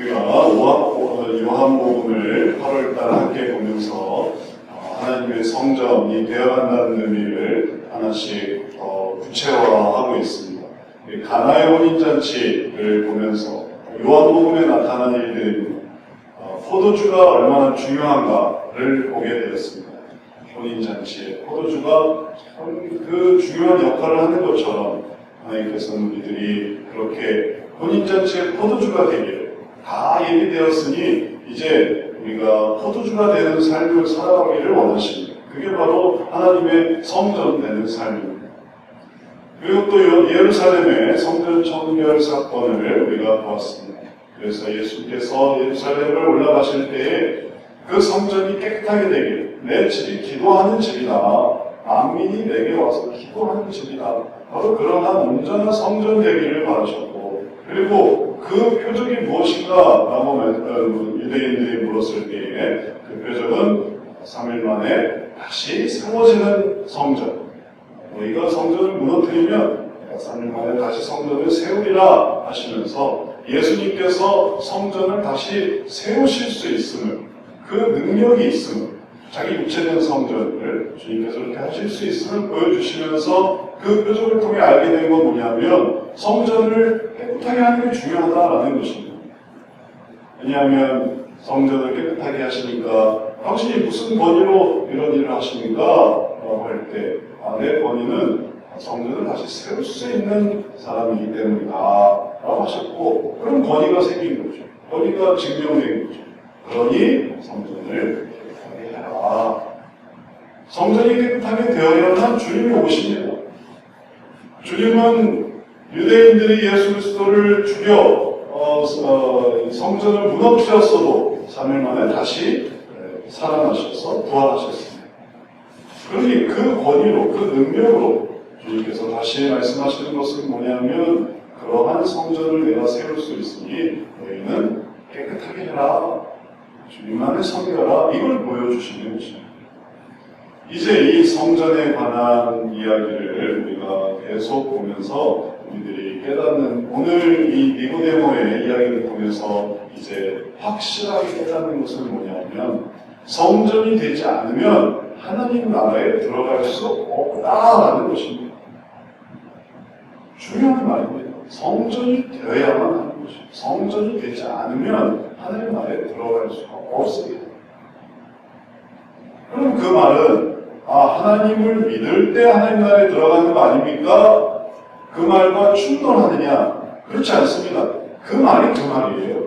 우리가 요한복음을 8월달 함께 보면서 하나님의 성전이 되어간다는 의미를 하나씩 구체화하고 있습니다. 가나의 혼인잔치를 보면서 요한복음에 나타난 일들입니다. 포도주가 얼마나 중요한가를 보게 되었습니다. 혼인잔치에 포도주가 그 중요한 역할을 하는 것처럼 하나님께서는 우리들이 그렇게 혼인잔치에 포도주가 되기를 다 예비되었으니 이제 우리가 포도주가 되는 삶을 살아가기를 원하십니다. 그게 바로 하나님의 성전 되는 삶입니다. 그리고 또 예루살렘의 성전 청결 사건을 우리가 보았습니다. 그래서 예수께서 예루살렘을 올라가실 때에 그 성전이 깨끗하게 되기를, 내 집이 기도하는 집이다, 만민이 내게 와서 기도하는 집이다, 바로 그러한 온전한 성전 되기를 바라셨고, 그리고 그 표적이 무엇인가 라고 유대인들이 물었을 때에 그 표적은 3일 만에 다시 세워지는 성전, 너희가 성전을 무너뜨리면 3일 만에 다시 성전을 세우리라 하시면서 예수님께서 성전을 다시 세우실 수 있음을, 그 능력이 있음을, 자기 육체된 성전을 주님께서 그렇게 하실 수 있음을 보여주시면서 그 표적을 통해 알게 된 건 뭐냐면 성전을 깨끗하게 하는 게 중요하다라는 것입니다. 왜냐하면 성전을 깨끗하게 하시니까 당신이 무슨 권위로 이런 일을 하십니까? 라고 할 때 내 권위는 성전을 다시 세울 수 있는 사람이기 때문이다 라고 하셨고, 그런 권위가 생긴 거죠. 권위가 증명된 거죠. 그러니 성전을 깨끗하게 해라. 성전이 깨끗하게 되어야만 주님이 오십니다. 주님은 유대인들이 예수 그리스도를 죽여 성전을 무너뜨렸어도 3일 만에 다시 살아나셔서 부활하셨습니다. 그러니 그 권위로, 그 능력으로 주님께서 다시 말씀하시는 것은 뭐냐면, 그러한 성전을 내가 세울 수 있으니 너희는 깨끗하게 해라, 주님만을 섬겨라, 이걸 보여주시는 것입니다. 이제 이 성전에 관한 이야기를 우리가 계속 보면서 우리들이 깨닫는, 오늘 이 니고데모의 이야기를 통해서 이제 확실하게 깨닫는 것은 뭐냐면, 성전이 되지 않으면 하나님 나라에 들어갈 수 없다라는 것입니다. 중요한 말입니다. 성전이 되어야만 하는 것입니다. 성전이 되지 않으면 하나님 나라에 들어갈 수가 없습니다. 그럼 그 말은 하나님을 믿을 때 하나님 나라에 들어가는 거 아닙니까? 그 말과 충돌하느냐? 그렇지 않습니다. 그 말이 그 말이에요.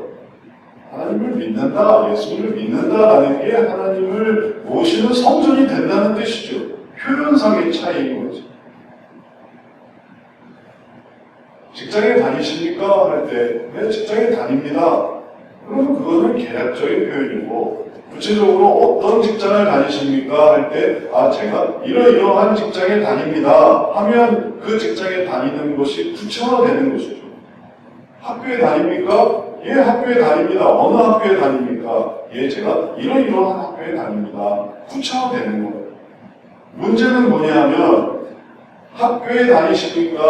하나님을 믿는다, 예수를 믿는다라는 게 하나님을 모시는 성전이 된다는 뜻이죠. 표현상의 차이인 거죠. 직장에 다니십니까? 할 때, 네, 직장에 다닙니다. 그러면 그거는 계략적인 표현이고, 구체적으로 어떤 직장을 다니십니까? 할 때, 제가 이러이러한 직장에 다닙니다 하면 그 직장에 다니는 것이 구체화되는 것이죠. 학교에 다닙니까? 예, 학교에 다닙니다. 어느 학교에 다닙니까? 예, 제가 이러이러한 학교에 다닙니다. 구체화되는 거예요. 문제는 뭐냐면, 학교에 다니십니까?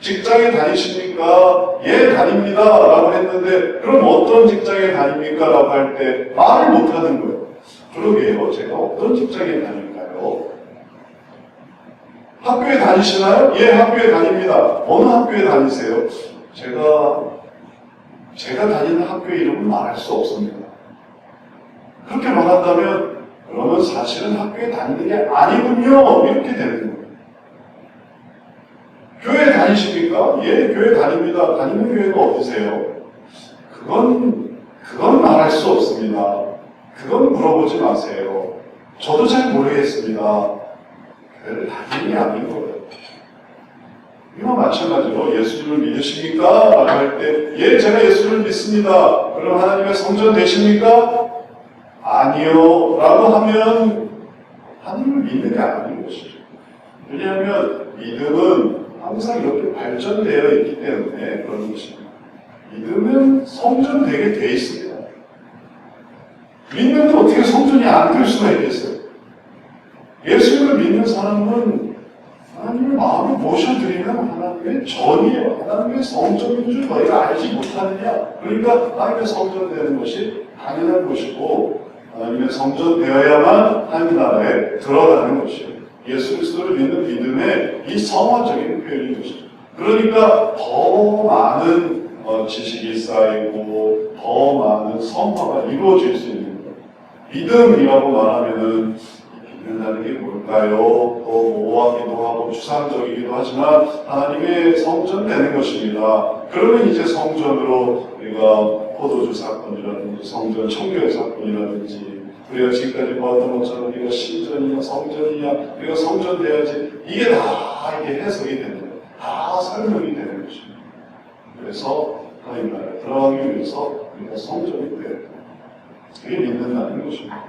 직장에 다니십니까? 예, 다닙니다 라고 했는데, 그럼 어떤 직장에 다닙니까? 라고 할 때 말을 못하는 거예요. 그러게요, 제가 어떤 직장에 다닐까요? 학교에 다니시나요? 예, 학교에 다닙니다. 어느 학교에 다니세요? 제가 다니는 학교 이름은 말할 수 없습니다. 그렇게 말한다면 그러면 사실은 학교에 다니는 게 아니군요, 이렇게 되는 거예요. 교회 다니십니까? 예, 교회 다닙니다. 다니는 교회가 어디세요? 그건 말할 수 없습니다. 그건 물어보지 마세요. 저도 잘 모르겠습니다. 교회를 다니는 게 아닌 거예요. 이와 마찬가지로 예수님을 믿으십니까? 라고 할 때, 예, 제가 예수를 믿습니다. 그럼 하나님의 성전 되십니까? 아니요. 라고 하면 하나님을 믿는 게 아닌 것이죠. 왜냐하면 믿음은 항상 이렇게 발전되어 있기 때문에 그런 것입니다. 믿음은 성전 되게 돼 있습니다. 믿는데 어떻게 성전이 안 될 수가 있겠어요? 예수님을 믿는 사람은 하나님을 마음에 모셔드리는 하나님의 전이에요. 하나님의 성전인 줄 너희가 알지 못하느냐. 그러니까 하나님의 성전 되는 것이 당연한 것이고 하나님의 성전 되어야만 하나님 나라에 들어가는 것이에요. 예수 그리스도를 믿는 믿음의 이 성화적인 표현인 것이죠. 그러니까 더 많은 지식이 쌓이고 더 많은 성화가 이루어질 수 있는 거예요. 믿음이라고 말하면은 믿는다는 게 뭘까요? 또 모호하기도 하고 추상적이기도 하지만 하나님의 성전 되는 것입니다. 그러면 이제 성전으로 우리가 포도주 사건이라든지 성전 청교의 사건이라든지 우리가 지금까지 보았던 것처럼 우리가 신전이냐 성전이냐 우리가 성전 돼야지 이게 다 이게 해석이 되는 거예요. 다 설명이 되는 것입니다. 그래서 하나님 나라에 들어가기 위해서 우리가 성전이 돼야 돼요. 그게 믿는다는 것입니다.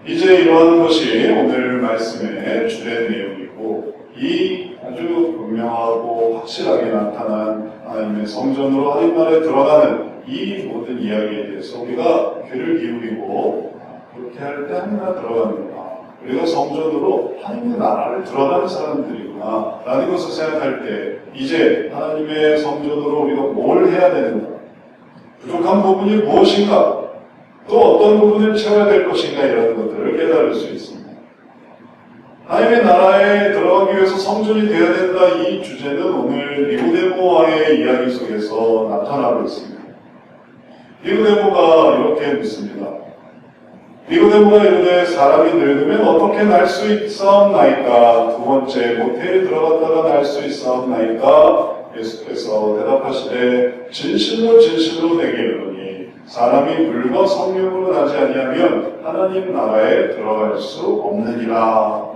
이제 이러한 것이 오늘 말씀의 주된 내용이고 이 아주 분명하고 확실하게 나타난 하나님의 성전으로 하나님 나라에 들어가는 이 모든 이야기에 대해서 우리가 귀를 기울이고 그렇게 할 때 하나님 나라 들어가는구나. 우리가 성전으로 하나님의 나라를 들어가는 사람들이구나 라는 것을 생각할 때 이제 하나님의 성전으로 우리가 뭘 해야 되는가, 부족한 부분이 무엇인가, 또 어떤 부분을 채워야 될 것인가 이런 것들을 깨달을 수 있습니다. 하나님의 나라에 들어가기 위해서 성전이 되어야 된다 이 주제는 오늘 니고데모 왕의 이야기 속에서 나타나고 있습니다. 니고데모가 이렇게 묻습니다. 니고데모가 이르되 사람이 늙으면 어떻게 날 수 있사옵나이까? 두 번째 모태에 들어갔다가 날 수 있사옵나이까? 예수께서 대답하시되 진실로 진실로 내게 이르노니 사람이 물과 성령으로 나지 아니하면 하나님 나라에 들어갈 수 없느니라.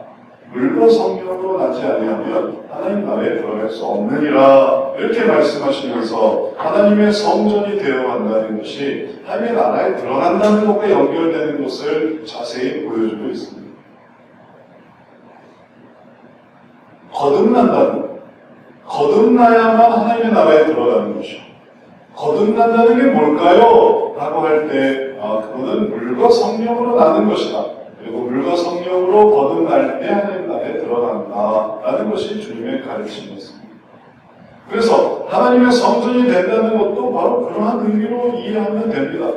물과 성령으로 나지 아니하면 하나님 나라에 들어갈 수 없느니라. 이렇게 말씀하시면서 하나님의 성전이 되어 간다는 것이 하나님의 나라에 들어간다는 것과 연결되는 것을 자세히 보여주고 있습니다. 거듭난다는 것. 거듭나야만 하나님의 나라에 들어가는 것이죠. 거듭난다는 게 뭘까요? 라고 할 때 그거는 물과 성령으로 나는 것이다. 그리고 물과 성령으로 거듭날 때 하나님 나라에 들어간다 라는 것이 주님의 가르침이었습니다. 그래서 하나님의 성전이 된다는 것도 바로 그러한 의미로 이해하면 됩니다.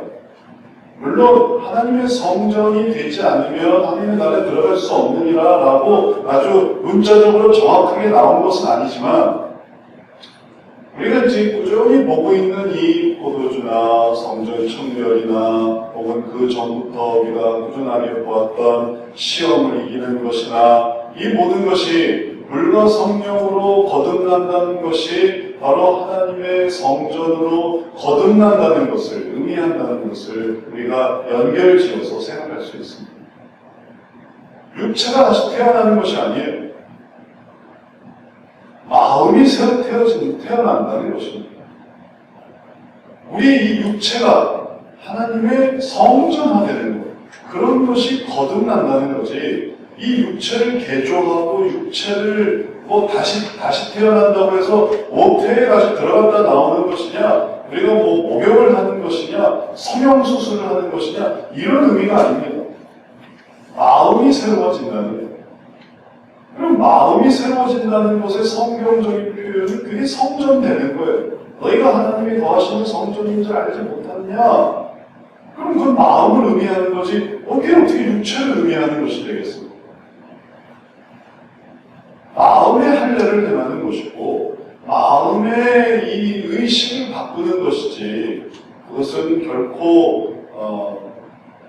물론 하나님의 성전이 되지 않으면 하나님의 나라에 들어갈 수 없느니라 라고 아주 문자적으로 정확하게 나온 것은 아니지만 우리가 지금 꾸준히 보고 있는 이 포도주나 성전 청결이나 혹은 그 전부터 우리가 꾸준하게 보았던 시험을 이기는 것이나 이 모든 것이 물과 성령으로 거듭난다는 것이 바로 하나님의 성전으로 거듭난다는 것을 의미한다는 것을 우리가 연결지어서 생각할 수 있습니다. 육체가 다시 태어나는 것이 아니에요. 마음이 새로 태어난다는 것입니다. 우리 이 육체가 하나님의 성전화되는 것, 그런 것이 거듭난다는 거지. 이 육체를 개조하고 육체를 다시 태어난다고 해서 모태에 다시 들어갔다 나오는 것이냐, 우리가 목욕을 하는 것이냐, 성형수술을 하는 것이냐, 이런 의미가 아닙니다. 마음이 새로워진다는 거예요. 그럼 마음이 새로워진다는 것의 성경적인 표현은 그게 성전되는 거예요. 너희가 하나님이 더하시는 성전인 줄 알지 못하느냐? 그럼 그건 마음을 의미하는 거지 그게 어떻게 육체를 의미하는 것이 되겠습니까? 마음의 할례를 행하는 것이고 마음의 이 의식을 바꾸는 것이지 그것은 결코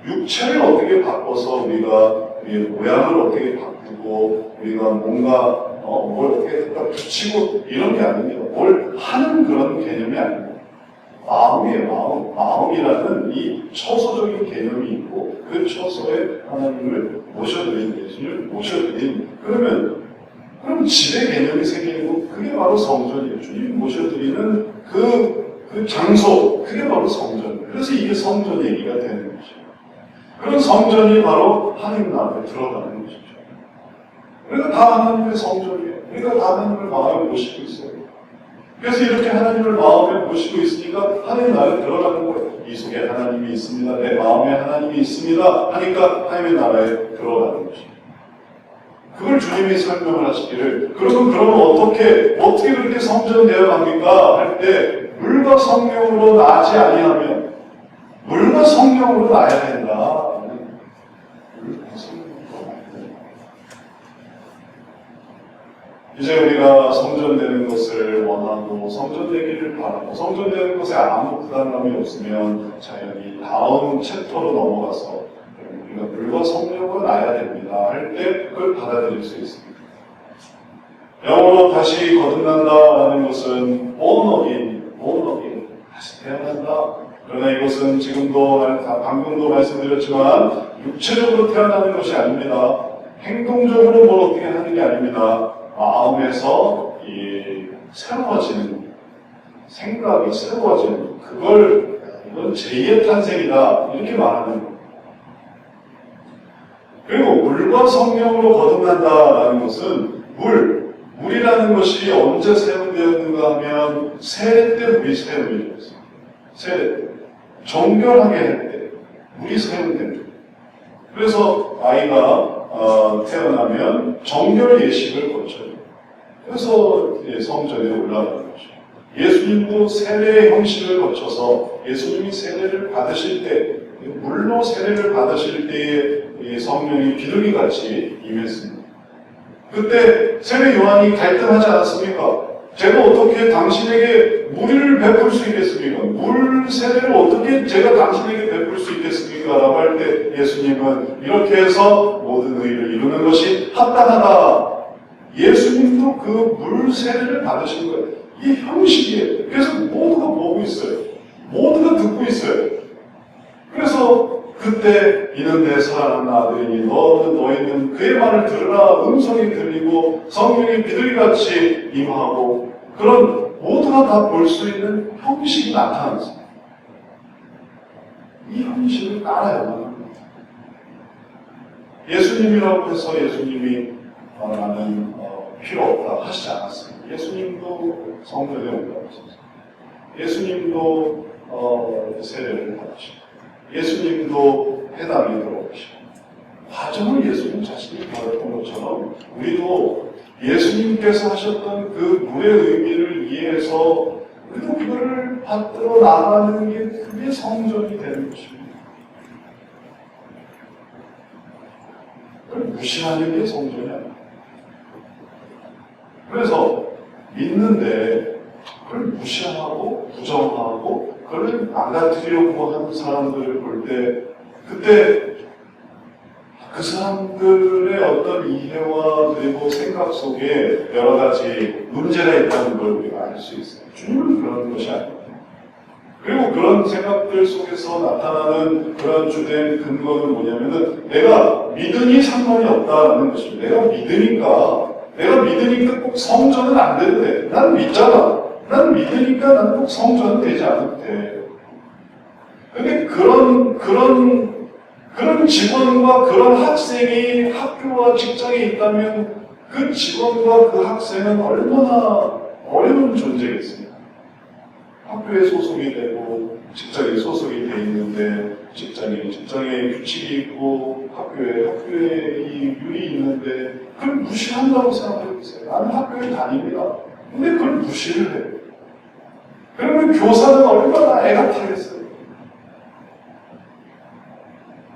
육체를 어떻게 바꿔서 우리가 우리의 모양을 어떻게 바꾸고 우리가 뭔가 뭘 어떻게 갖다 붙이고 이런 게 아닙니다. 뭘 하는 그런 개념이 아닙니다. 마음이에요. 마음이라는 이 처소적인 개념이 있고 그 처소에 하나님을 모셔드린, 예수님을 모셔드린, 그럼 집의 개념이 생기고 그게 바로 성전이에요. 주님 모셔드리는 그 장소, 그게 바로 성전. 그래서 이게 성전 얘기가 되는 것이죠. 그런 성전이 바로 하나님 나라에 들어가는 것이죠. 우리가 다 하나님의 성전이에요. 우리가 다 하나님을 마음에 모시고 있어요. 그래서 이렇게 하나님을 마음에 모시고 있으니까 하나님 나라에 들어가는 거예요. 이 속에 하나님이 있습니다. 내 마음에 하나님이 있습니다. 하니까 하나님의 나라에 들어가는 것입니다. 그걸 주님이 설명을 하시기를, 그러면 어떻게 그렇게 성전되어 갑니까? 할 때, 물과 성령으로 나지 아니하면, 물과 성령으로 나야 된다. 물과 성령으로 나야 된다. 이제 우리가 성전되는 것을 원하고, 성전되기를 바라고, 성전되는 것에 아무 부담감이 없으면, 자연히 다음 챕터로 넘어가서, 우리가 물과 성령으로 나야 됩니다. 할 때 그걸 받아들일 수 있습니다. 영어로 다시 거듭난다라는 것은 born again, 다시 태어난다. 그러나 이것은 방금도 말씀드렸지만 육체적으로 태어나는 것이 아닙니다. 행동적으로 뭘 어떻게 하는 게 아닙니다. 마음에서 새로워지는, 생각이 새로워지는, 이건 제2의 탄생이다. 이렇게 말하는 겁니다. 그리고 물과 성령으로 거듭난다라는 것은 물이라는 것이 언제 사용되었는가 하면 세례 때 물이 사용이 되었어요. 세례 때. 정결하게 할 때 물이 사용됩니다. 그래서 아이가 태어나면 정결 예식을 거쳐요. 그래서 성전에 올라가는 것이죠. 예수님도 세례의 형식을 거쳐서 예수님이 세례를 받으실 때, 물로 세례를 받으실 때에 성령이 비둘기같이 임했습니다. 그때 세례 요한이 갈등하지 않았습니까? 제가 어떻게 당신에게 물을 베풀 수 있겠습니까? 물 세례를 어떻게 제가 당신에게 베풀 수 있겠습니까? 라고 할 때 예수님은 이렇게 해서 모든 의를 이루는 것이 합당하다. 예수님도 그 물 세례를 받으신 거예요. 이 형식이에요. 그래서 모두가 보고 있어요. 모두가 듣고 있어요. 그래서 그때 이는 내 사랑하는 아들이니 너희는 그의 말을 들으라. 음성이 들리고 성령이 비둘기같이 임하고 그런 모두가 다 볼 수 있는 형식이 나타났습니다. 이 형식을 따라야만 합니다. 예수님이라고 해서 예수님이 나는 필요 없다 하시지 않았습니다. 예수님도 성전에 올라오셨어요. 예수님도 세례를 받으시고 예수님도 회당에 들어오시고 과정을 예수님 자신이 받았던 것처럼 우리도 예수님께서 하셨던 그 물의 의미를 이해해서 우리도 그거를 받들어 나가는 게 그게 성전이 되는 것입니다. 그걸 무시하는 게 성전이 아닙니다. 그래서 믿는데 그걸 무시하고 부정하고 그걸 망가뜨리려고 하는 사람들을 볼 때 그때 그 사람들의 어떤 이해와 그리고 생각 속에 여러 가지 문제가 있다는 걸 우리가 알 수 있어요. 주님은 그런 것이 아닙니다. 그리고 그런 생각들 속에서 나타나는 그런 주된 근거는 뭐냐면은 내가 믿으니 상관이 없다라는 것입니다. 내가 믿으니까 꼭 성전은 안 돼도 돼. 난 믿잖아. 난 믿으니까 난 꼭 성전은 되지 않아도 돼. 근데 그런 직원과 그런 학생이 학교와 직장에 있다면 그 직원과 그 학생은 얼마나 어려운 존재겠습니까? 학교에 소속이 되고 직장에 소속이 돼 있는데 직장에 규칙이 있고 학교에 이 율이 있는데 그걸 무시한다고 생각해 보세요. 나는 학교에 다닙니다. 근데 그걸 무시를 해요. 그러면 교사는 얼마나 애가 타겠어요.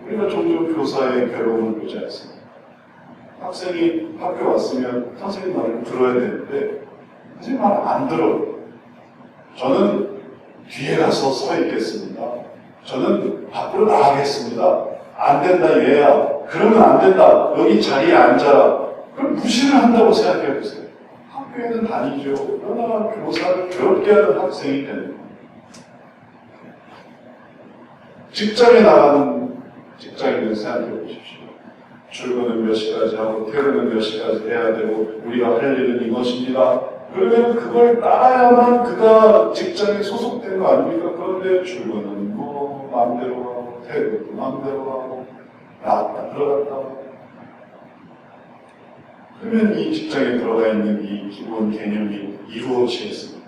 우리가 종종 교사의 괴로움을 보지 않습니다. 학생이 학교 왔으면 선생님 말을 들어야 되는데 선생님 말 안 들어요. 저는 뒤에 가서 서 있겠습니다. 저는 밖으로 나가겠습니다. 안 된다 얘야. 그러면 안 된다. 여기 자리에 앉아라. 그걸 무시를 한다고 생각해 보세요. 학교에는 다니죠. 그러나 교사를 괴롭게 하는 학생이 되는 거예요. 직장에 나가는 직장인을 생각해 보십시오. 출근은 몇 시까지 하고 퇴근은 몇 시까지 해야 되고 우리가 할 일은 이것입니다. 그러면 그걸 따라야만 그가 직장에 소속된 거 아닙니까? 그런데 출근은 뭐 마음대로 하고 퇴근도 마음대로 하고 나왔다 들어갔다 하고 그러면 이 직장에 들어가 있는 이 기본 개념이 이루어지겠습니다.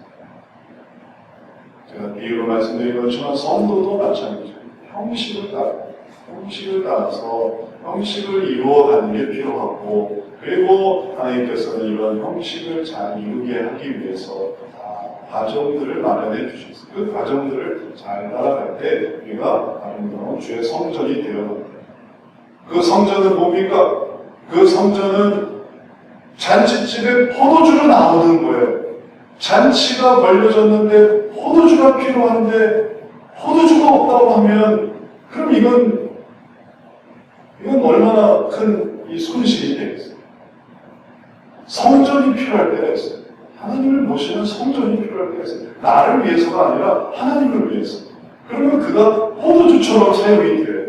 제가 비유로 말씀드린 것처럼 성도도 마찬가지입니다. 형식을 따라서 형식을 이루어가는 게 필요하고, 그리고 하나님께서는 이런 형식을 잘 이루게 하기 위해서 과정들을 마련해 주셨어요. 그 과정들을 잘 따라갈 때 우리가 아름다운 주의 성전이 되어갑니다. 그 성전은 뭡니까? 그 성전은 잔치집에 포도주로 나오는 거예요. 잔치가 벌려졌는데 포도주가 필요한데 포도주가 없다고 하면 그럼 이건 얼마나 큰 이 손실이 되겠어요. 성전이 필요할 때가 있어요. 하나님을 모시는 성전이 필요할 때가 있어요. 나를 위해서가 아니라 하나님을 위해서. 그러면 그가 포도주처럼 사용이 돼요.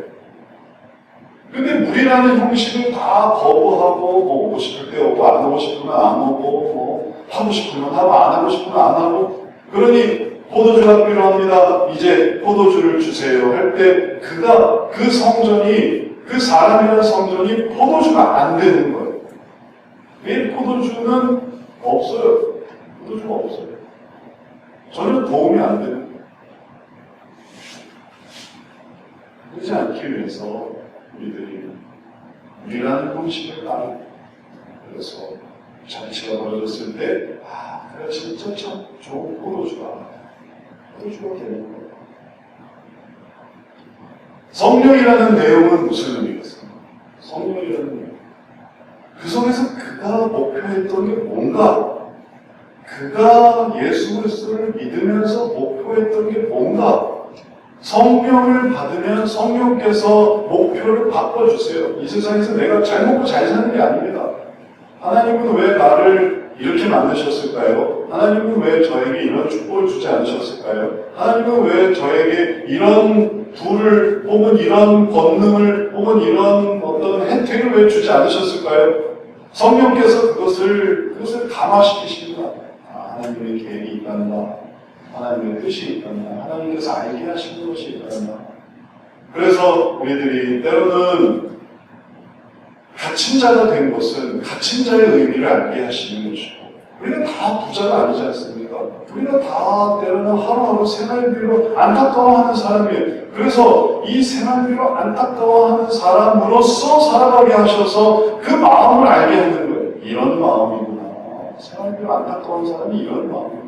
근데 물이라는 형식을 다 거부하고, 뭐 오고 싶을 때 오고, 안 오고 싶으면 안 오고, 뭐 하고 싶으면 하고, 안 하고 싶으면 안 하고, 그러니 포도주가 필요합니다. 이제 포도주를 주세요. 할 때 그가 그 성전이, 그 사람이라는 성전이 포도주가 안 되는 거예요. 왜 포도주는 없어요? 포도주가 없어요. 전혀 도움이 안 되는 거예요. 그러지 않기 위해서 우리들이 우리라는 형식을 따르고, 그래서 잔치가 벌어졌을 때 그래 진짜 참 좋은 포도주가 되는 거예요. 성령이라는 내용은 무슨 의미가 있습니까? 성령이라는 내용, 그 속에서 그가 목표했던 게 뭔가, 그가 예수 그리스도를 믿으면서 목표했던 게 뭔가, 성령을 받으면 성령께서 목표를 바꿔주세요. 이 세상에서 내가 잘 먹고 잘 사는 게 아닙니다. 하나님은 왜 나를 이렇게 만드셨을까요? 하나님은 왜 저에게 이런 축복을 주지 않으셨을까요? 하나님은 왜 저에게 이런 부를 혹은 이런 권능을 혹은 이런 어떤 혜택을 왜 주지 않으셨을까요? 성령께서 그것을 감화시키십니다. 하나님의 계획이 있단다. 하나님의 뜻이 있단다. 하나님께서 알게 하시는 것이 있단다. 그래서 우리들이 때로는 갇힌 자가 된 것은 갇힌 자의 의미를 알게 하시는 것이고, 우리가 다 부자가 아니지 않습니까? 우리가 다 때로는 하루하루 생활비로 안타까워하는 사람이에요. 그래서 이 생활비로 안타까워하는 사람으로서 살아가게 하셔서 그 마음을 알게 하는 거예요. 이런 마음이구나. 생활비로 안타까운 사람이 이런 마음이구나.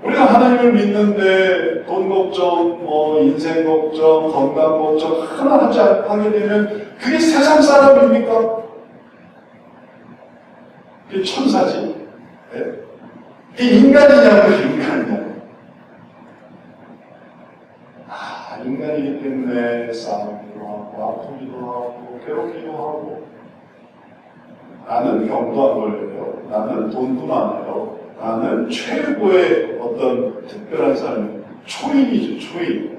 우리가 하나님을 믿는데 돈 걱정, 인생 걱정, 건강 걱정 하나 하게 되면 그게 세상 사람입니까? 그게 천사지. 네? 그게 인간이냐고, 인간이냐고. 인간이기 때문에 싸우기도 하고, 아프기도 하고, 괴롭기도 하고. 나는 병도 안 걸려요. 나는 돈도 많아요. 나는 최고의 어떤 특별한 사람, 초인이죠, 초인.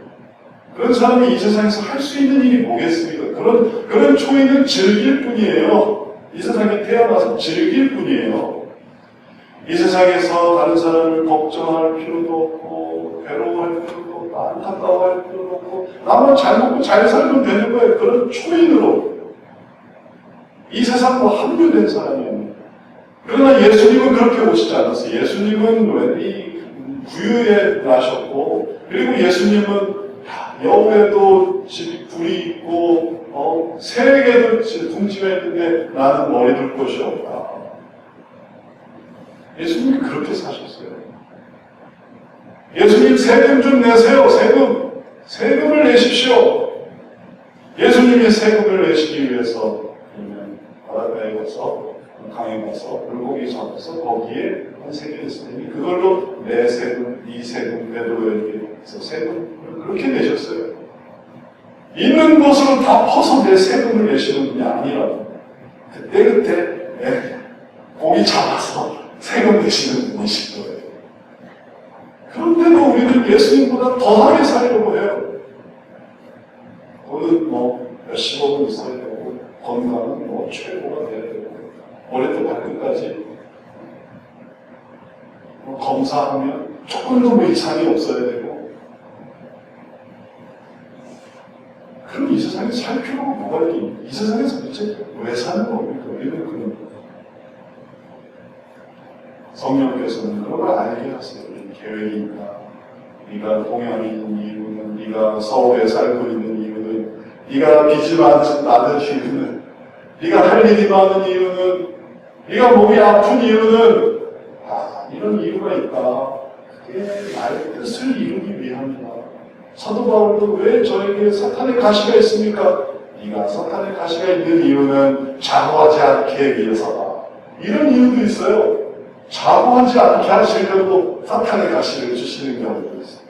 그런 사람이 이 세상에서 할 수 있는 일이 뭐겠습니까? 그런 초인은 즐길 뿐이에요. 이 세상에 태어나서 즐길 뿐이에요. 이 세상에서 다른 사람을 걱정할 필요도 없고, 괴로워할 필요도 없고, 안타까워할 필요도 없고, 나만 잘 먹고 잘 살면 되는 거예요. 그런 초인으로. 이 세상과 합류된 사람이에요. 그러나 예수님은 그렇게 오시지 않았어요. 예수님은 이 구유에 나셨고, 그리고 예수님은 여우에도 집이 불이 있고, 새에게도 둥지가 있는데 나는 머리 둘 곳이 없다. 예수님이 그렇게 사셨어요. 예수님 세금 좀 내세요. 세금을 내십시오. 예수님이 세금을 내시기 위해서 바닷가에 가서 강에 가서 물고기 잡아서 거기에 한 세금 있으니 그걸로 내 세금, 네 세금, 베드로에게서 세금 그렇게 내셨어요. 있는 것으로 다 퍼서 내 세금을 내시는 분이 아니라고. 그때 고기 잡아서 세금 내시는 분이신 거예요. 그런데도 우리는 예수님보다 더하게 살려고 해요. 돈은 몇십억은 있어야 되고, 건강은 최고가 돼야 되고, 머리부터 발끝까지 검사하면 조금도 이상이 없어야 되고, 그럼 이 세상에 살 필요가 뭐가 있니? 이 세상에서 도대체 왜 사는 겁니까? 우리는 그런 거예요. 성령께서는 그런 걸 알게 하세요. 계획이 있다. 네가 동양에 있는 이유는, 네가 서울에 살고 있는 이유는, 네가 빚이 많은 이유는, 네가 할 일이 많은 이유는, 네가 몸이 아픈 이유는 이런 이유가 있다. 그게 나의 뜻을 이루기 위함이다. 사도 바울도 왜 저에게 사탄의 가시가 있습니까? 네가 사탄의 가시가 있는 이유는 자고하지 않게 위해서다. 이런 이유도 있어요. 자고하지 않게 하시려고 사탄의 가시를 주시는 경우도 있어요.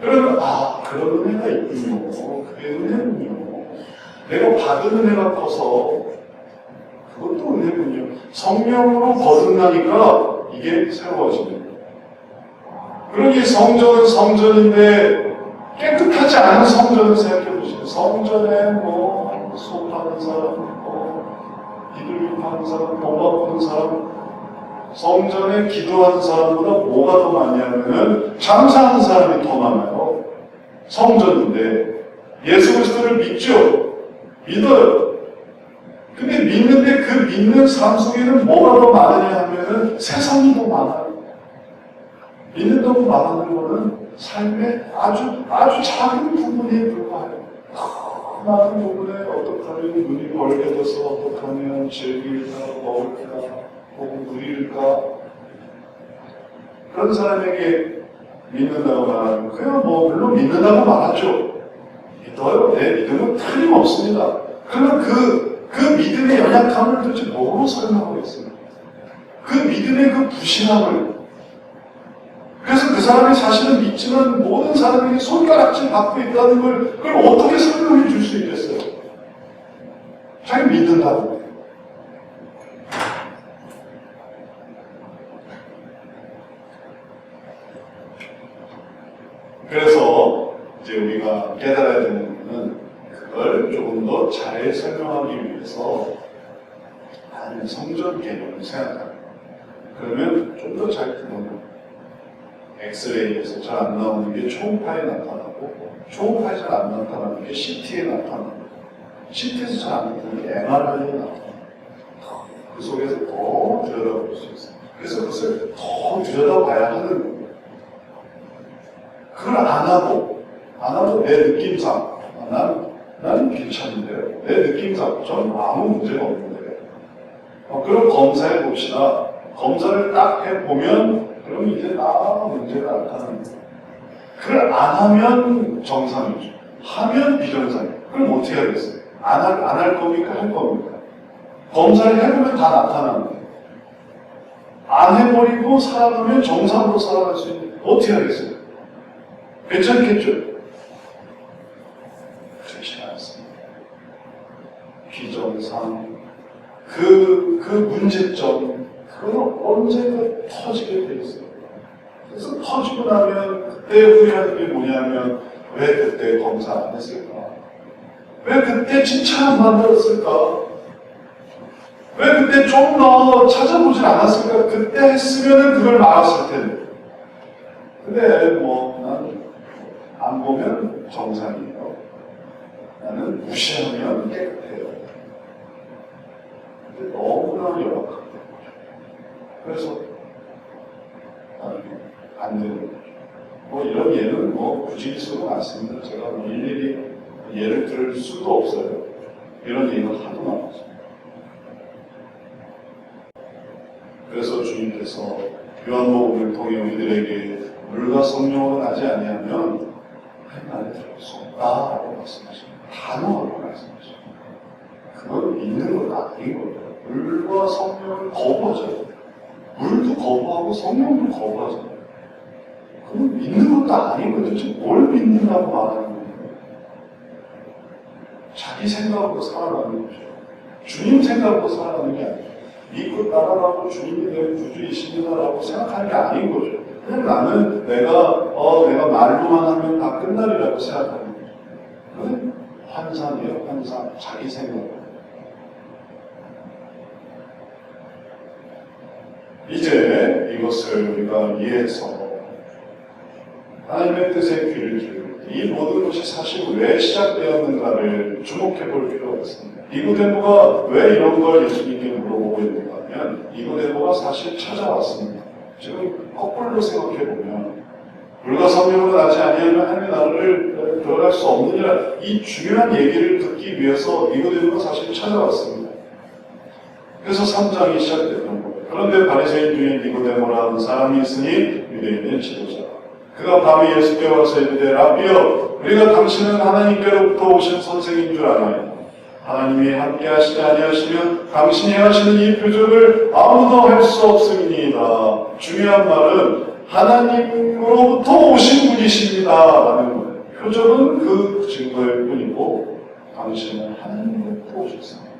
그러면 그런 은혜가 있군요. 그게 은혜군요. 내가 받은 은혜가 커서 그것도 은혜군요. 성령으로 거듭나니까 이게 새로워지는 거예요. 그러니 성전은 성전인데 깨끗하지 않은 성전을 생각해 보시죠. 성전에 수업하는 사람, 비둘기파는 사람, 도마 부는 사람, 성전에 기도하는 사람보다 뭐가 더 많냐면은 장사하는 사람이 더 많아요. 성전인데 예수 그리스도를 믿죠. 믿어요. 근데 믿는데 그 믿는 삶 속에는 뭐가 더 많으냐 하면은 세상이 더 많아요. 믿는다고 말하는 거는 삶의 아주 작은 부분에 불과해요. 많은 부분에 어떡하면 눈이 벌게 돼서 어떡하면 즐길까, 먹을까, 혹은 누릴까. 그런 사람에게 믿는다고 말하면 그냥 물론 믿는다고 말하죠. 믿어요. 내 믿음은 틀림없습니다. 그러면 그 믿음의 연약함을 도대체 뭐로 설명하겠습니까? 그 믿음의 그 부실함을. 그래서 그 사람이 사실은 믿지만 모든 사람에게 손가락질 받고 있다는 걸 그걸 어떻게 설명해 줄 수 있겠어요? 자기 믿는다고. 그래서 이제 우리가 깨달아야 되는 것은 그걸 조금 더 잘 설명하기 위해서 성전 개념을 생각합니다. 그러면 좀 더 잘 듣는 엑스레이에서 잘 안 나오는 게 초음파에 나타나고, 초음파에 잘 안 나타나는 게 CT에 나타나고, CT에서 잘 안 나타나는 게 MRI에 나타나고, 그 속에서 더 들여다볼 수 있어요. 그래서 그것을 더 들여다봐야 하는 거예요. 그걸 안 하고 내 느낌상, 나는 괜찮은데요. 내 느낌상, 저는 아무 문제가 없는데. 그럼 검사해 봅시다. 검사를 딱 해보면, 그럼 이제 문제가 나타나는 거예요. 그걸 안 하면 정상이죠. 하면 비정상이에요. 그럼 어떻게 하겠어요? 안 할 겁니까? 할 겁니까? 검사를 해보면 다 나타나는 거예요. 안 해버리고 살아가면 정상으로 살아갈 수 있는, 어떻게 하겠어요? 괜찮겠죠? 그렇지 않습니다. 비정상, 그 문제점, 그건 언제가 터지게 돼 있어요. 그래서 터지고 나면 그때 후회하는 게 뭐냐면 왜 그때 검사 안 했을까? 왜 그때 칭찬 안 받았을까? 왜 그때 좀 더 찾아보질 않았을까? 그때 했으면 그걸 막았을 텐데. 근데 나는 안 보면 정상이에요. 나는 무시하면 깨끗해요. 근데 너무나 열악한 거죠. 그래서 안 되는 거죠. 이런 예는 굳이 수는 않습니다. 제가 일일이 예를 들을 수도 없어요. 이런 예가 하도 나와서. 그래서 주님께서 요한복음을 통해 우리들에게 물과 성령으로 나지 아니하면 하나님 안에 들어갈 수 없다라고 말씀하십니다. 단호하게 말씀하십니다. 그건 믿는 건 아닌 거예요. 물과 성령을 거부하잖아요. 물도 거부하고 성령도 거부하잖아요. 그건 믿는 것도 아닌 거예요. 도대체 뭘 믿는다고 말하는 거예요? 자기 생각으로 살아가는 거죠. 주님 생각으로 살아가는 게 아니에요. 믿고 따라가고 주님이 내 구주이십니다라고 생각하는 게 아닌 거죠. 그냥 나는 내가 말로만 하면 다 끝나리라고 생각하는 거죠. 그건 환상이에요, 환상. 자기 생각. 이제 이것을 우리가 이해해서 하나님의 뜻에 귀를 기울일 때 이 모든 것이 사실 왜 시작되었는가를 주목해 볼 필요가 있습니다. 니고데모가 왜 이런 걸 예수님께 물어보고 있는가 하면 니고데모가 사실 찾아왔습니다. 지금 거꾸로 생각해 보면 물과 성령으로 나지 아니하면 하나님의 나라를 들어갈 수 없느니라. 이 중요한 얘기를 듣기 위해서 니고데모가 사실 찾아왔습니다. 그래서 3장이 시작됐던 거예요. 그런데 바리새인 중에 니고데모라는 사람이 있으니 유대인의 지도자. 그가 밤에 예수께 와서 이르되 라비여, 우리가 당신은 하나님께로부터 오신 선생인 줄 아나이다. 하나님이 함께 하시지 아니하시면 당신이 하시는 이 표적을 아무도 할 수 없음이니이다. 중요한 말은 하나님으로부터 오신 분이십니다 라는 거예요. 표적은 그 증거일 뿐이고 당신은 하나님으로부터 오셨습니다.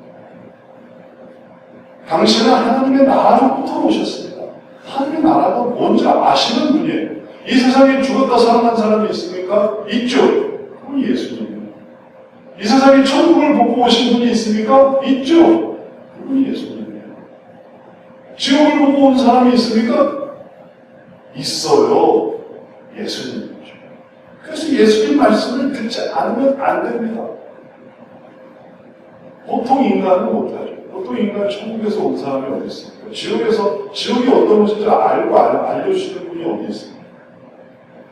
당신은 하나님의 나라로부터 오셨습니다. 하나님의 나라가 뭔지 아시는 분이에요. 이 세상에 죽었다 살아난 사람이 있습니까? 있죠. 그건 예수님이에요. 이 세상에 천국을 보고 오신 분이 있습니까? 있죠. 그분이 예수님이에요. 지옥을 보고 온 사람이 있습니까? 있어요. 예수님이죠. 그래서 예수님 말씀을 듣지 않으면 안 됩니다. 보통 인간은 못하죠. 보통 인간 천국에서 온 사람이 어디 있습니까? 지옥이 어떤 곳인지 알려주시는 분이 어디 있습니까?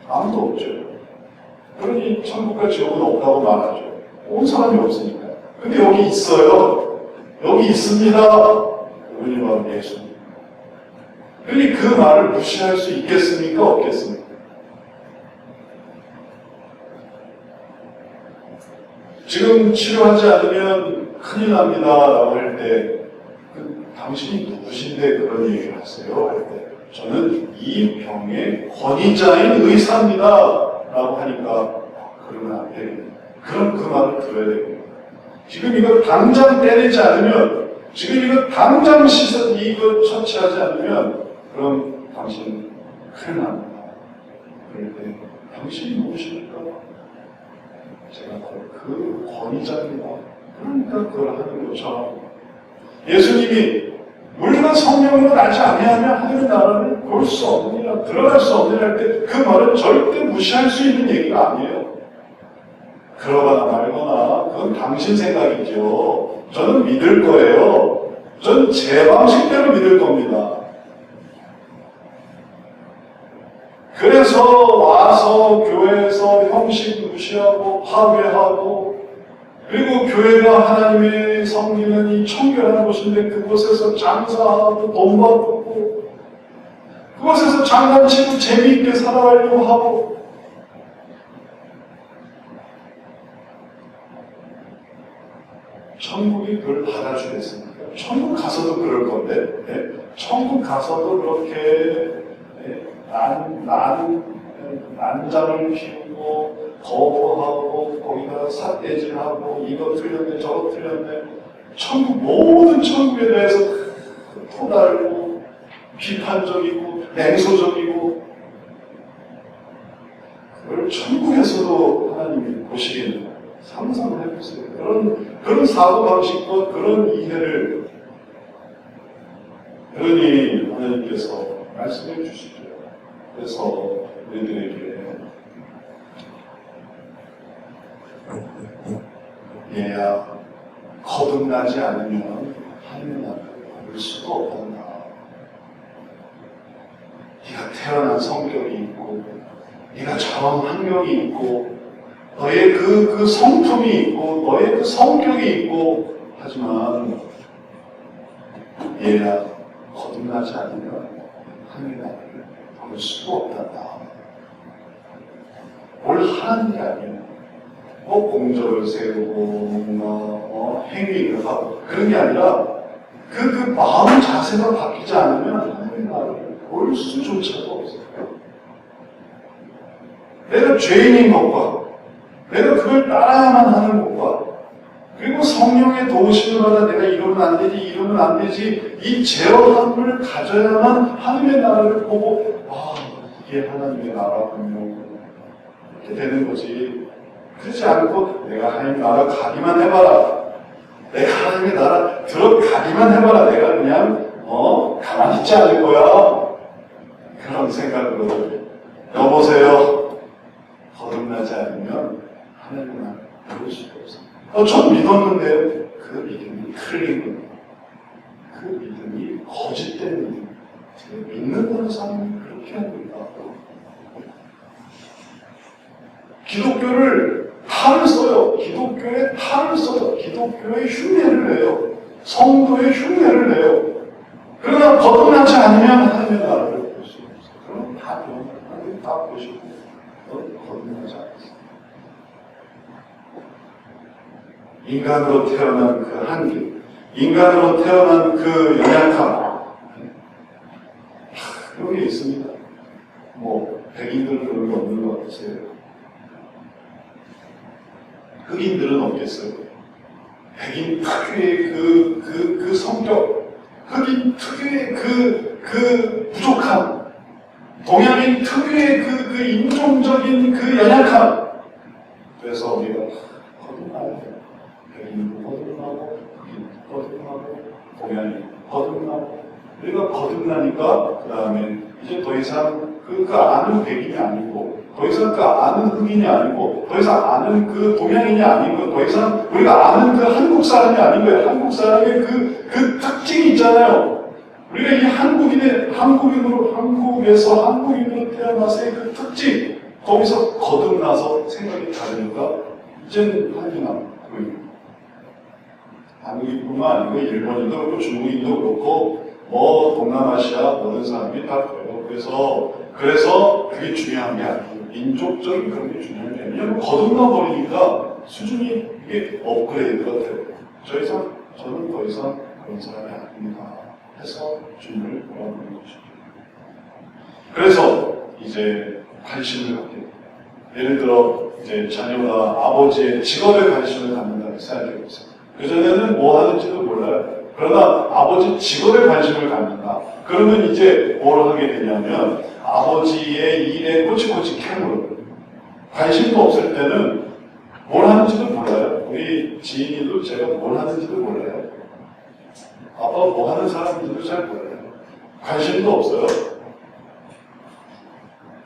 아무도 없죠. 그러니 천국과 지옥은 없다고 말하죠. 온 사람이 없으니까. 근데 여기 있어요. 여기 있습니다. 그분이 바로 예수님. 그러니 그 말을 무시할 수 있겠습니까? 없겠습니까? 지금 치료하지 않으면 큰일 납니다 라고 할 때 당신이 누구신데 그런 얘기를 하세요? 할 때 저는 이 병의 권위자인 의사입니다 라고 하니까 그러면 안 되겠네요. 그럼 그 말을 들어야 됩니다. 지금 이거 당장 때리지 않으면, 지금 이거 당장 이거 처치하지 않으면, 그럼 당신 큰일 납니다. 그럴 때, 당신이 무엇입니까? 제가 바로 그 권위자입니다. 그러니까 그걸 하는 거죠. 예수님이 물과 성령으로 나지 아니하면 하늘의 나라를 볼 수 없느니라, 들어갈 수 없느니라 할 때 그 말은 절대 무시할 수 있는 얘기가 아니에요. 그러거나 말거나 그건 당신 생각이죠. 저는 믿을 거예요. 저는 제 방식대로 믿을 겁니다. 그래서 와서 교회에서 형식 무시하고 파괴하고 그리고 교회가 하나님의 성리는 이 청결한 곳인데 그곳에서 장사하고 돈 받고 그곳에서 장난치고 재미있게 살아가려고 하고 천국이 그걸 받아주겠습니까? 천국 가서도 그럴 건데, 네? 천국 가서도 그렇게 난장을 피우고 거부하고 거기다 삿대질하고 이거 틀렸네 저거 틀렸네 모든 천국에 대해서 토달고 비판적이고 냉소적이고 그걸 천국에서도 하나님이 보시겠는 거예요. 상상을 해보세요. 그런 사고방식과 그런 이해를 그러니 하나님께서 말씀해 주시죠. 그래서 우리들에게 얘야 거듭나지 않으면 하나님의 나라를 볼 수도 없단다. 네가 태어난 성격이 있고 네가 자란 환경이 있고 너의 그 성품이 있고 너의 그 성격이 있고 하지만 얘야 거듭나지 않으면 하나님의 나라를 볼 수도 없단다. 뭘 하는 게 아니에요. 공적을 세우고 뭔가 행위를 하고 그런 게 아니라 그 마음 자세가 바뀌지 않으면 하나님의 나라를 볼 수조차도 없어요. 내가 죄인인 것과 내가 그걸 따라야만 하는 것과 그리고 성령의 도우심을 받아 내가 이러면 안 되지 이 제어함을 가져야만 하나님의 나라를 보고 이게 하나님의 나라군요 이렇게 되는 거지. 그렇지 않고 내가 하나님 나라 가기만 해봐라. 내가 하나님의 나라 들어가기만 해봐라. 내가 그냥 가만히 있지 않을 거야. 그런 생각으로 여보세요. 거듭나지 않으면 하나님의 나라 볼 수가 없어요. 전 믿었는데요. 그 믿음이 틀린 겁니다. 그 믿음이 거짓된 믿음. 믿는다는 사람이 그렇게 합니다. 기독교를 탈을 써요. 기독교의 탈을 써요. 기독교의 흉내를 내요. 성도의 흉내를 내요. 그러나 거듭나지 않으면 하나님의 나라를 볼 수 없어요. 그럼 다 배워요. 하나님 다 보시고 거듭나지 않았어요. 인간으로 태어난 그 한계, 인간으로 태어난 그 연약함, 그런 게 있습니다. 뭐 백인들 그런 게 없는 것 같으세요? 흑인들은 없겠어요. 백인 특유의 그 성격, 흑인 특유의 그 부족함, 동양인 특유의 그 인종적인 그 연약함. 그래서 우리가 거듭나야 돼요. 백인도 거듭나고, 흑인도 거듭나고, 동양인 거듭나고. 우리가 거듭나니까 그 다음에 이제 더 이상 그 아는 백인이 아니고, 더 이상 그 아는 흑인이 아니고, 더 이상 아는 그 동양인이 아니고, 더 이상 우리가 아는 그 한국 사람이 아닌 거예요. 한국 사람의 그 특징이 있잖아요. 우리가 이 한국에서 한국인으로 태어나서의 그 특징, 거기서 거듭나서 생각이 다르니까, 이제는 한국인. 한국인뿐만 아니고, 일본인도 그렇고, 중국인도 그렇고, 동남아시아 모든 사람이 다 그래요. 그래서 그게 중요한 게 아니고, 민족적인 그런 게 중요한 게 아니에요. 왜냐하면 거듭나 버리니까 수준이 이게 업그레이드가 돼요. 저는 더 이상 그런 사람이 아닙니다. 해서 주님을 물어보는 것이죠. 그래서 이제 관심을 갖게 돼요. 예를 들어 이제 자녀가 아버지의 직업에 관심을 갖는다고 생각해 보세요. 그전에는 뭐 하는지도 몰라요. 그러나 아버지 직업에 관심을 갖는다. 그러면 이제 뭘 하게 되냐면 아버지의 일에 꼬치꼬치 캐물어요. 관심도 없을 때는 뭘 하는지도 몰라요. 우리 지인이도 제가 뭘 하는지도 몰라요. 아빠가 뭐 하는 사람인지도 잘 몰라요. 관심도 없어요.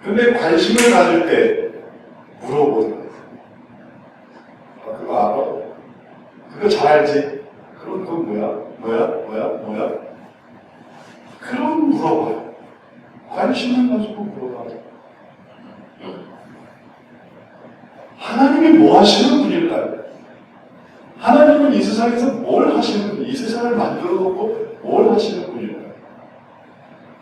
근데 관심을 가질 때 물어보는 거예요. 그거 알아? 그거 잘 알지? 그럼 그건 뭐야? 그럼 물어봐요. 관심을 가지고 물어봐요. 하나님이 뭐 하시는 분일까요? 하나님은 이 세상에서 뭘 하시는 분, 이 세상을 만들어 놓고 뭘 하시는 분일까요?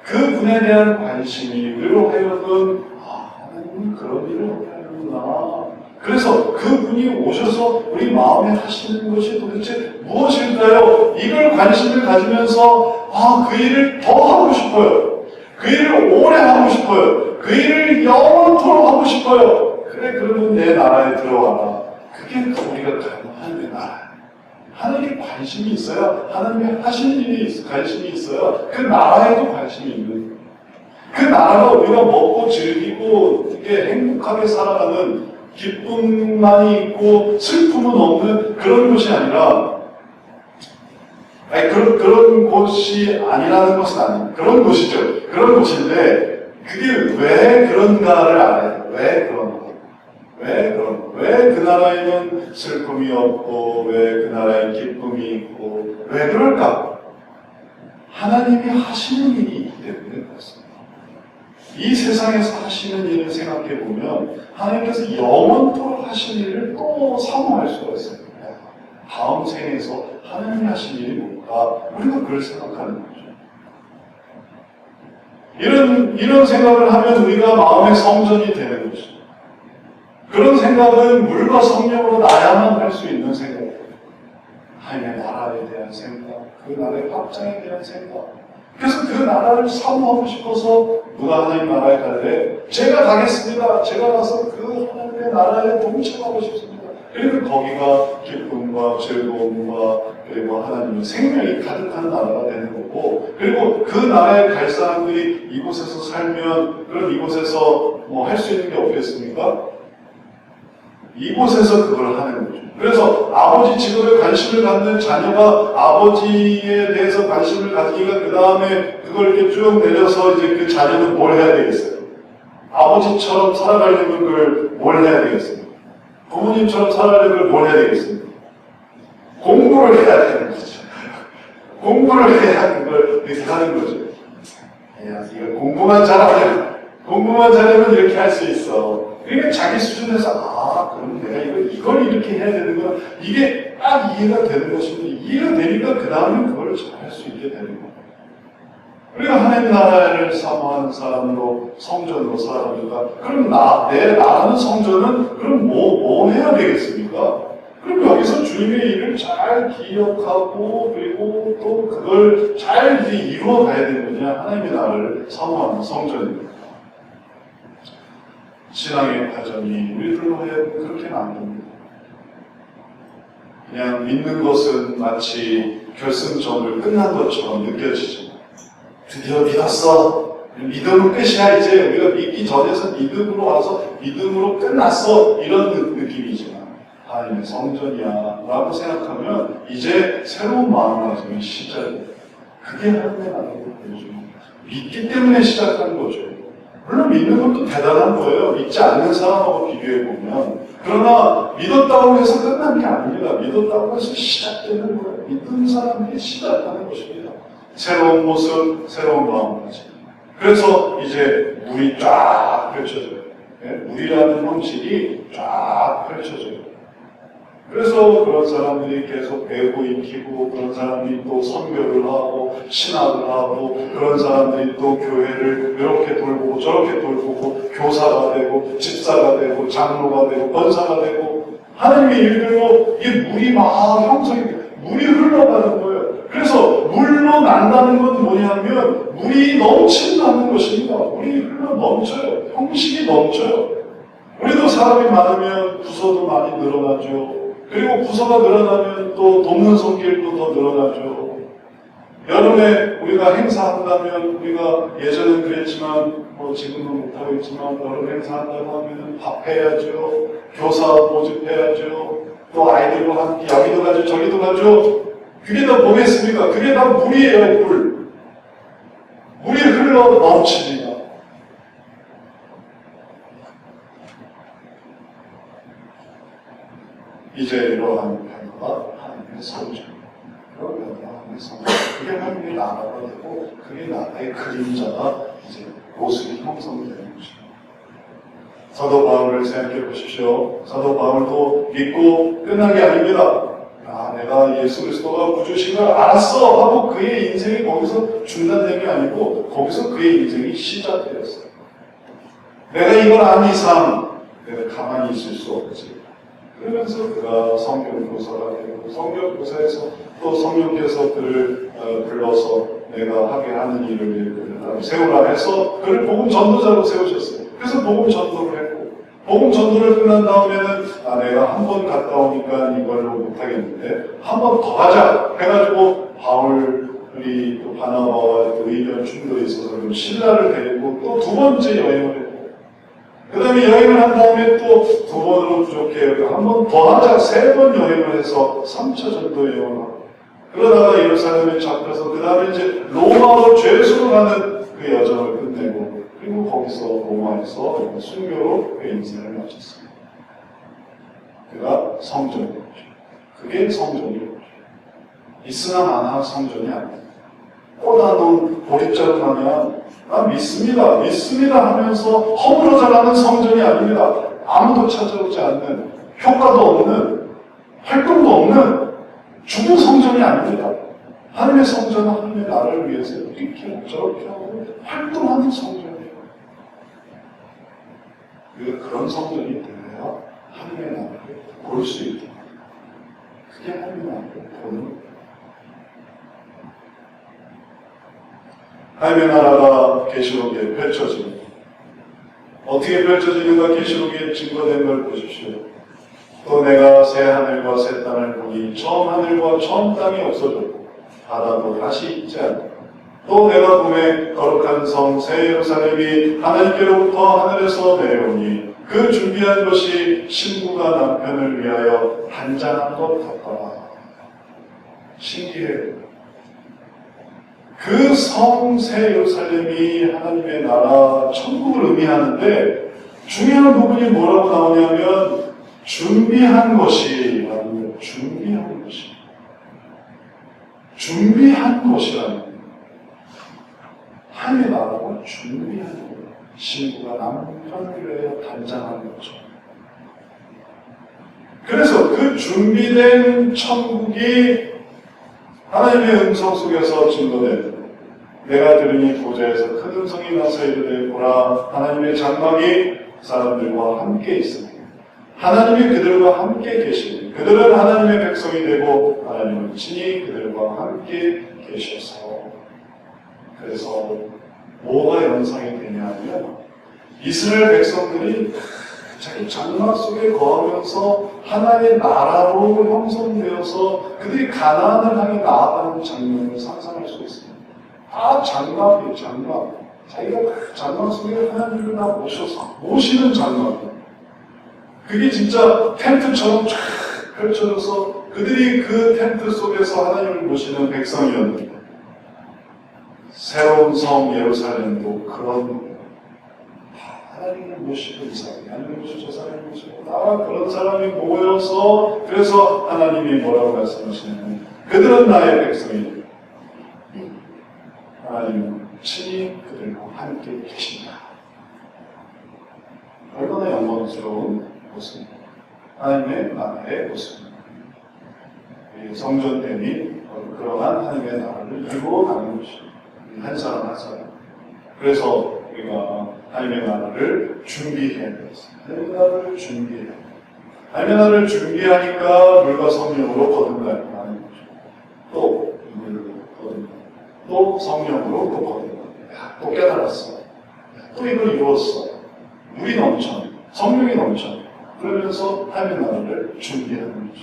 그 분에 대한 관심이 우리로 하여금 하나님은 그런 일을 하게 하는구나. 그래서 그분이 오셔서 우리 마음에 하시는 것이 도대체 무엇일까요? 이걸 관심을 가지면서 그 일을 더 하고 싶어요. 그 일을 오래 하고 싶어요. 그 일을 영원토록 하고 싶어요. 그래, 그러면 내 나라에 들어와라. 그게 우리가 하나님의 나라예요. 하나님께 관심이 있어야 하나님이 하시는 일이 관심이 있어야 그 나라에도 관심이 있는 거예요. 그 나라가 우리가 먹고 즐기고 이렇게 행복하게 살아가는 기쁨만이 있고 슬픔은 없는 그런 곳이 아니라 그런 곳이 아니라는 것은 아니에요. 그런 곳이죠. 그런 곳인데 그게 왜 그런가를 알아요. 왜 그 나라에는 슬픔이 없고 왜 그 나라에 기쁨이 있고 왜 그럴까? 하나님이 하시는 일이 있기 때문에 그렇습니다. 이 세상에서 하시는 일을 생각해 보면 하나님께서 영원토록 하신 일을 또 사모할 수가 있어요. 다음 생에서 하나님이 하신 일이 뭘까? 우리가 그걸 생각하는 거죠. 이런 생각을 하면 우리가 마음의 성전이 되는 것이죠. 그런 생각은 물과 성령으로 나야만 할 수 있는 생각이에요. 하나님의 나라에 대한 생각, 그 나라의 확장에 대한 생각. 그래서 그 나라를 사모하고 싶어서 누가 하나님 나라에 갈래? 제가 가겠습니다. 제가 가서 그 하나님의 나라에 동참하고 싶습니다. 그리고 거기가 기쁨과 즐거움과 그리고 하나님의 생명이 가득한 나라가 되는 거고, 그리고 그 나라에 갈 사람들이 이곳에서 살면 그럼 이곳에서 뭐 할 수 있는 게 없겠습니까? 이곳에서 그걸 하는 거죠. 그래서 아버지 직업에 관심을 갖는 자녀가 아버지에 대해서 관심을 가지니까 그 다음에 그걸 이렇게 쭉 내려서 이제 그 자녀는 뭘 해야 되겠어요? 아버지처럼 살아가려면 그걸 뭘 해야 되겠습니까? 부모님처럼 살아가려면 뭘 해야 되겠습니까? 공부를 해야 되는 거죠. 공부를 해야 그걸 이렇게 하는 거죠. 이거 공부만 잘하면 공부만 잘하면 이렇게 할 수 있어. 그러니까 자기 수준에서 그럼 내가 이걸 이렇게 해야 되는구나. 이게 딱 이해가 되는 것입니다. 이해가 되니까 그 다음에 그걸 잘 할 수 있게 되는 거예요. 우리가 하나님 나라를 사모하는 사람으로 성전으로 살아가니까 그럼 내 나라는 성전은 그럼 뭐 해야 되겠습니까? 그럼 여기서 주님의 일을 잘 기억하고 그리고 또 그걸 잘 이제 이루어 가야 되는 거냐. 하나님의 나라를 사모하는 성전입니다. 신앙의 과정이 우리들로 그렇게는 안 됩니다. 그냥 믿는 것은 마치 결승점을 끝난 것처럼 느껴지죠. 드디어 믿었어. 믿음은 끝이야. 이제 우리가 믿기 전에서 믿음으로 와서 믿음으로 끝났어. 이런 느낌이지만 하나님의 성전이야 라고 생각하면 이제 새로운 마음가짐이 시작돼요. 그게 하나님의 나라를 보여주는 거예요. 믿기 때문에 시작한 거죠. 물론 믿는 것도 대단한 거예요. 믿지 않는 사람하고 비교해보면. 그러나 믿었다고 해서 끝난 게 아닙니다. 믿었다고 해서 시작되는 거예요. 믿는 사람이 시작하는 것입니다. 새로운 모습, 새로운 마음가짐. 그래서 이제 물이 쫙 펼쳐져요. 물이라는 형식이 쫙 펼쳐져요. 그래서 그런 사람들이 계속 배우고 익히고 그런 사람들이 또 선교를 하고 신학을 하고 그런 사람들이 또 교회를 이렇게 돌보고 저렇게 돌보고 교사가 되고 집사가 되고 장로가 되고 권사가 되고 하나님의 일들로 이 물이 막 형성이 돼요. 물이 흘러가는 거예요. 그래서 물로 난다는 건 뭐냐면 물이 넘친다는 것입니다. 물이 흘러 넘쳐요. 형식이 넘쳐요. 우리도 사람이 많으면 부서도 많이 늘어나죠. 그리고 부서가 늘어나면 또 돕는 손길도 더 늘어나죠. 여름에 우리가 행사한다면 우리가 예전엔 그랬지만 지금은 못하고 있지만 여름 행사한다고 하면 밥 해야죠. 교사 모집해야죠. 또 아이들과 함께 여기도 가죠 저기도 가죠. 그게 다 뭐겠습니까? 그게 다 물이에요. 물이 흘러 넘칩니다. 이제 이러한 변화가 하나님의 성전. 그런 변화가 하나님의 성전. 그게 하나님의 나라가 되고, 그게 나라의 그림자가 이제 모습이 형성되는 것입니다. 사도 바울을 생각해 보십시오. 사도 바울도 믿고 끝난 게 아닙니다. 내가 예수 그리스도가 구주신 걸 알았어! 하고 그의 인생이 거기서 중단된 게 아니고, 거기서 그의 인생이 시작되었어요. 내가 이걸 안 이상, 내가 가만히 있을 수 없지. 그러면서 그가 성경교사가 되고 성경교사에서 또 성령께서 그를 불러서 내가 하게 하는 일을 그를 세우라 해서 그를 복음 전도자로 세우셨어요. 그래서 복음 전도를 했고 복음 전도를 끝난 다음에는 내가 한 번 갔다 오니까 이걸로 못하겠는데 한 번 더 가자 해가지고 바울이 또 바나바와 또 의견 충돌이 있어서 신라를 데리고 또 두 번째 여행을 했고 그 다음에 여행을 한 다음에 또 두 번으로 부족해요. 한 번 더 하자. 세 번 여행을 해서 3차 전도 여행을 하고 그러다가 예루살렘에 잡혀서 그 다음에 이제 로마로 죄수로 가는 그 여정을 끝내고 그리고 거기서 로마에서 순교로 그 인생을 마쳤습니다. 그가 성전이었죠. 그게 성전이었죠. 있으나 마나 성전이 아닙니다. 넌 보릿자루 하면 믿습니다. 믿습니다 하면서 허물어 자라는 성전이 아닙니다. 아무도 찾아오지 않는, 효과도 없는, 활동도 없는 죽은 성전이 아닙니다. 하나님의 성전은 하나님의 나라를 위해서 이렇게 하고 저렇게 하고 활동하는 성전이에요. 우리가 그런 성전이 되어야 하나님의 나라를 볼 수 있다. 그게 하나님의 나라를 보는 거예요. 하나님의 나라가 계시록에 펼쳐집니다. 어떻게 펼쳐지는가 계시록에 증거된 걸 보십시오. 또 내가 새 하늘과 새 땅을 보니 처음 하늘과 처음 땅이 없어졌고 바다도 다시 있지 않고 또 내가 보매 거룩한 성 새 예루살렘이 하나님께로부터 하늘에서 내려오니 그 준비한 것이 신부가 남편을 위하여 단장한 것 같더라. 신기해요. 그 성 새 예루살렘이 하나님의 나라 천국을 의미하는데 중요한 부분이 뭐라고 나오냐면 준비한 것이 라는 거예요. 준비한 것이. 준비한 것이라는 거예요. 하나님의 나라가 준비한 거예요. 신부가 남편을 위하여 단장하는 거죠. 그래서 그 준비된 천국이 하나님의 음성 속에서 증거됩니다. 내가 들으니 보좌에서 큰 음성이 나서 이르되 보라 하나님의 장막이 사람들과 함께 있습니다. 하나님이 그들과 함께 계시니 그들은 하나님의 백성이 되고 하나님은 친히 그들과 함께 계셔서 그래서 뭐가 연상이 되냐면 이스라엘 백성들이 자기 장막 속에 거하면서 하나님의 나라로 형성되어서 그들이 가나안을 향해 나아가는 장면을 상상할 수 있습니다. 다 장막이에요, 장막. 자기가 그 장막 속에 하나님을 다 모시는 장막이에요. 그게 진짜 텐트처럼 쫙 펼쳐져서 그들이 그 텐트 속에서 하나님을 모시는 백성이었는데 새로운 성 예루살렘도 그런 하나님을 모시고 이 사람이 하나님을 모시고 저 사람을 모시고 나와 그런 사람이 모여서 그래서 하나님이 뭐라고 말씀하시냐면 그들은 나의 백성이다. 하나님은 친히 그들과 함께 계신다. 얼마나 영광스러운 모습입니다. 하나님의 나라의 모습입니다. 성전됨이 그러한 하나님의 나라를 이루어가는 것입니다. 한 사람 한 사람. 그래서 우리가 하나님의 나라를 준비해야 되겠습니다. 하나님의 나라를 준비해야 됩니다. 하나님의 나라를 준비하니까 물과 성령으로 거듭나는 거죠. 또 물로 거듭나. 또 성령으로 또 거듭나. 또 깨달았어. 또 이걸 이루었어. 물이 넘쳐. 성령이 넘쳐. 그러면서 하나님의 나라를 준비하는 거죠.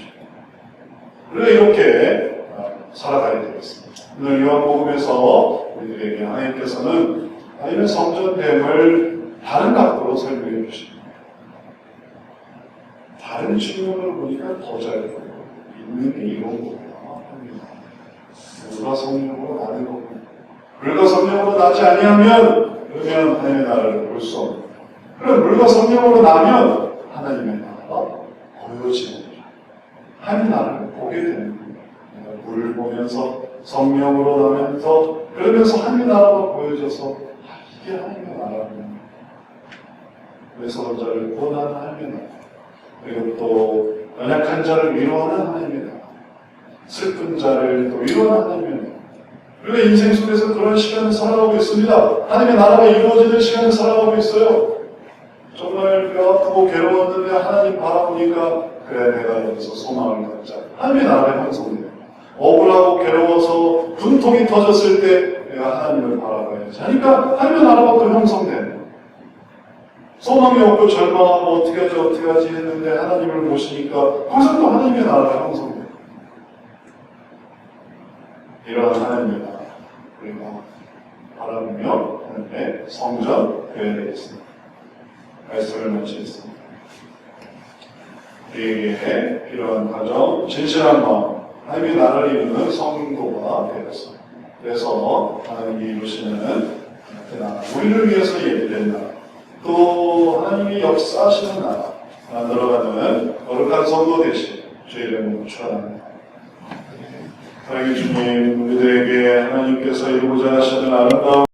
우리가 이렇게 살아가야 되겠습니다. 오늘 요한복음에서 우리들에게 하나님께서는 하나님의 성전됨을 다른 각도로 설명해 주십니다. 다른 측면으로 보니까 더 잘 보여요. 있는 게 이런 거구나. 물과 성령으로 나는 거구나. 물과 성령으로 나지 아니하면 그러면 하나님의 나라를 볼 수 없는 거예요. 그럼 물과 성령으로 나면 하나님의 나라가 보여지는 거죠. 하나님의 나라를 보게 되는 거예요. 내가 물을 보면서 성령으로 나면서 그러면서 하나님의 나라가 보여져서 이게 하나님의 나라구나. 외로운 자를 구원하는 하나님의 나라. 그리고 또 연약한 자를 위로하는 하나님의 나라. 슬픈 자를 또 위로하는 하나님의 나라. 우리가 인생 속에서 그런 시간을 살아가고 있습니다. 하나님의 나라가 이루어지는 시간을 살아가고 있어요. 정말 뼈 아프고 괴로웠는데 하나님 바라보니까 그래 내가 여기서 소망을 갖자. 하나님의 나라가 형성돼요. 억울하고 괴로워서 분통이 터졌을 때 내가 하나님을 바라봐야지. 그러니까 하나님의 나라가 또 형성돼요. 소망이 없고 절망하고 어떻게 하지 했는데 하나님을 모시니까 거기서 또 하나님의 나라가 형성돼요. 이러한 하나님의 나라 우리가 바라보며 하나님의 성전 되어야 되겠습니다. 말씀을 마치겠습니다. 우리에게 필요한 가정, 진실한 마음, 하나님의 나라를 이루는 성도가 되었습니다. 그래서 하나님이 이루시는 그 나라, 우리를 위해서 예비된 나라, 또 하나님이 역사하시는 나라, 만들어가는 거룩한 성도 되신 주의 이름으로 축원합니다. 사랑의 주님, 우리들에게 하나님께서 이루고자 하시는 아름다운